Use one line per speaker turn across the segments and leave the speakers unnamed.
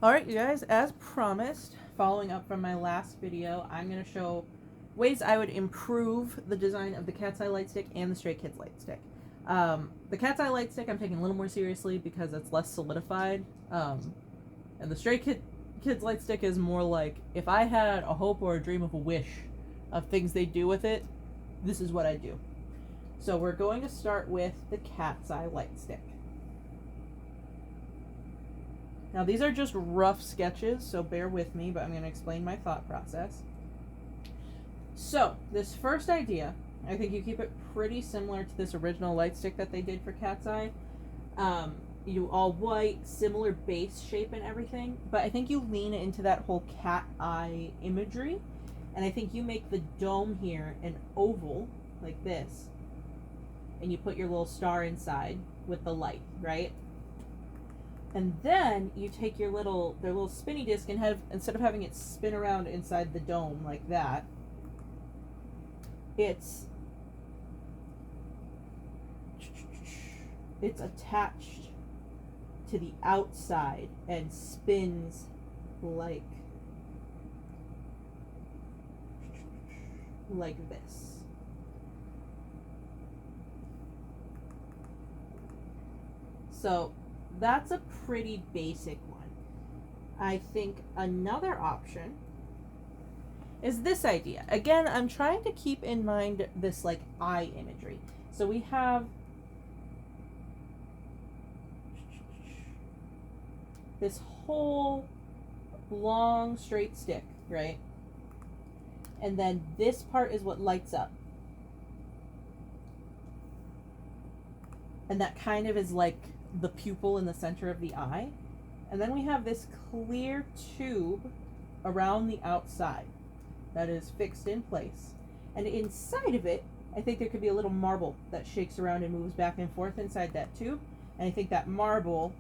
Alright, you guys, as promised, following up from my last video, I'm going to show ways I would improve the design of the Katseye Lightstick and the Stray Kids Lightstick. The Katseye Lightstick I'm taking a little more seriously because it's less solidified, and the Kids Lightstick is more like, if I had a hope or a dream of a wish of things they do with it, this is what I do. So we're going to start with the Katseye Lightstick. Now these are just rough sketches, so bear with me, but I'm going to explain my thought process. So, this first idea, I think you keep it pretty similar to this original Lightstick that they did for Katseye. You do all white, similar base shape and everything, but I think you lean into that whole cat eye imagery, and I think you make the dome here an oval, like this, and you put your little star inside with the light, right? And then you take their little spinny disc and instead of having it spin around inside the dome like that, it's attached to the outside and spins like this. So that's a pretty basic one. I think another option is this idea. Again, I'm trying to keep in mind this like eye imagery. So we have this whole long straight stick, right? And then this part is what lights up. And that kind of is like the pupil in the center of the eye. And then we have this clear tube around the outside that is fixed in place. And inside of it, I think there could be a little marble that shakes around and moves back and forth inside that tube. And I think that marble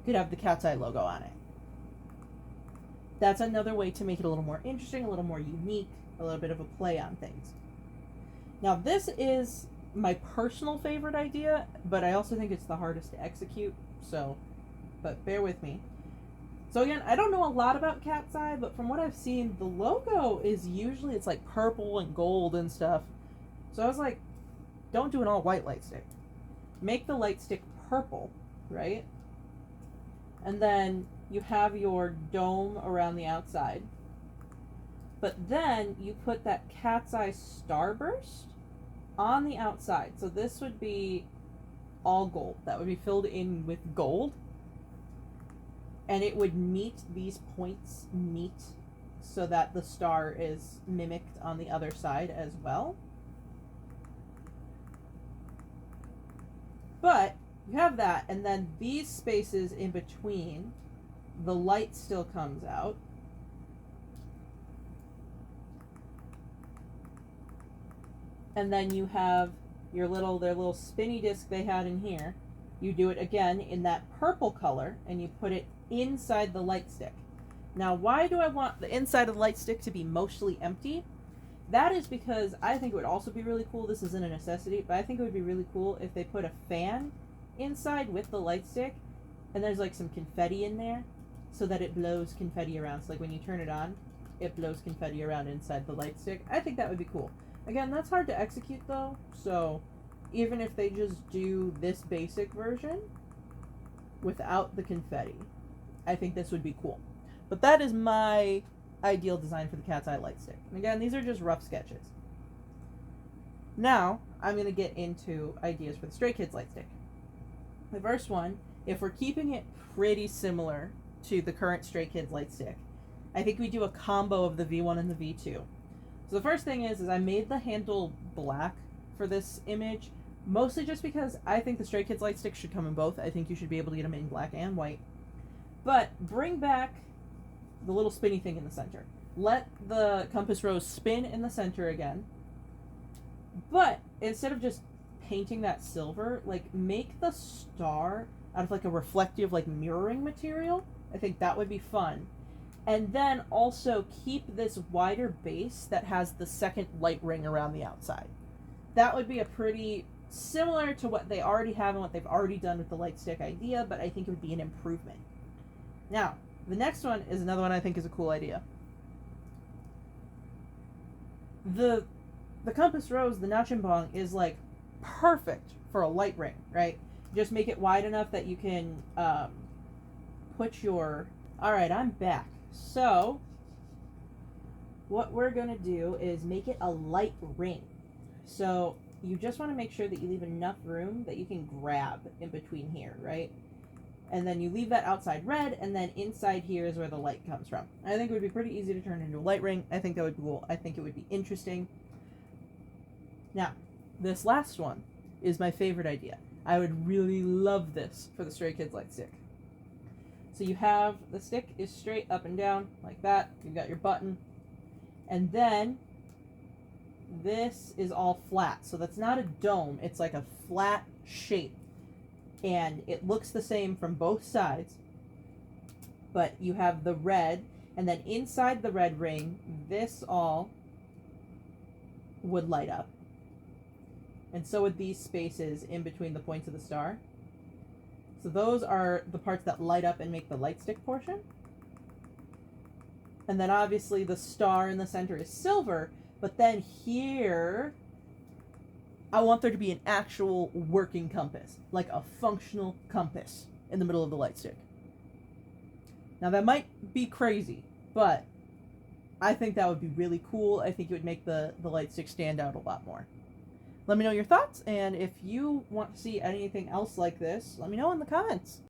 could have the Katseye logo on it. That's another way to make it a little more interesting, a little more unique, a little bit of a play on things. Now this is my personal favorite idea, but I also think it's the hardest to execute, but bear with me. So again, I don't know a lot about Katseye, but from what I've seen, the logo is usually, it's like purple and gold and stuff. So I was like, don't do an all white Lightstick. Make the Lightstick purple, right? And then you have your dome around the outside. But then you put that Katseye starburst on the outside. So this would be all gold. That would be filled in with gold. And it would meet, these points meet so that the star is mimicked on the other side as well. But you have that, and then these spaces in between, the light still comes out. And then you have their little spinny disc they had in here. You do it again in that purple color, and you put it inside the Lightstick. Now, why do I want the inside of the Lightstick to be mostly empty? That is because I think it would also be really cool. This isn't a necessity, but I think it would be really cool if they put a fan inside with the Lightstick, and there's like some confetti in there so that it blows confetti around. So like when you turn it on, it blows confetti around inside the Lightstick. I think that would be cool. Again, that's hard to execute though, so even if they just do this basic version without the confetti, I think this would be cool. But that is my ideal design for the Katseye Lightstick. And again, these are just rough sketches. Now, I'm going to get into ideas for the Stray Kids Lightstick. The first one, if we're keeping it pretty similar to the current Stray Kids Lightstick, I think we do a combo of the V1 and the V2. So the first thing is I made the handle black for this image, mostly just because I think the Stray Kids Lightstick should come in both. I think you should be able to get them in black and white. But bring back the little spinny thing in the center. Let the compass rose spin in the center again. But instead of just painting that silver, like make the star out of like a reflective, like mirroring material. I think that would be fun. And then also keep this wider base that has the second light ring around the outside. That would be a pretty similar to what they already have and what they've already done with the Lightstick idea, but I think it would be an improvement. Now, The next one is another one I think is a cool idea. The compass rose, the Nachimbong, is like perfect for a light ring, right? Just make it wide enough that you can put your... Alright, I'm back. So, what we're going to do is make it a light ring. So, you just want to make sure that you leave enough room that you can grab in between here, right? And then you leave that outside red, and then inside here is where the light comes from. I think it would be pretty easy to turn into a light ring. I think that would be cool. I think it would be interesting. Now, this last one is my favorite idea. I would really love this for the Stray Kids Lightstick. So you have the stick is straight up and down like that. You've got your button. And then this is all flat. So that's not a dome. It's like a flat shape. And it looks the same from both sides, but you have the red, and then inside the red ring, this all would light up. And so would these spaces in between the points of the star. So those are the parts that light up and make the light stick portion. And then obviously the star in the center is silver, but then here I want there to be an actual working compass, like a functional compass in the middle of the light stick. Now that might be crazy, but I think that would be really cool. I think it would make the light stick stand out a lot more. Let me know your thoughts, and if you want to see anything else like this, let me know in the comments.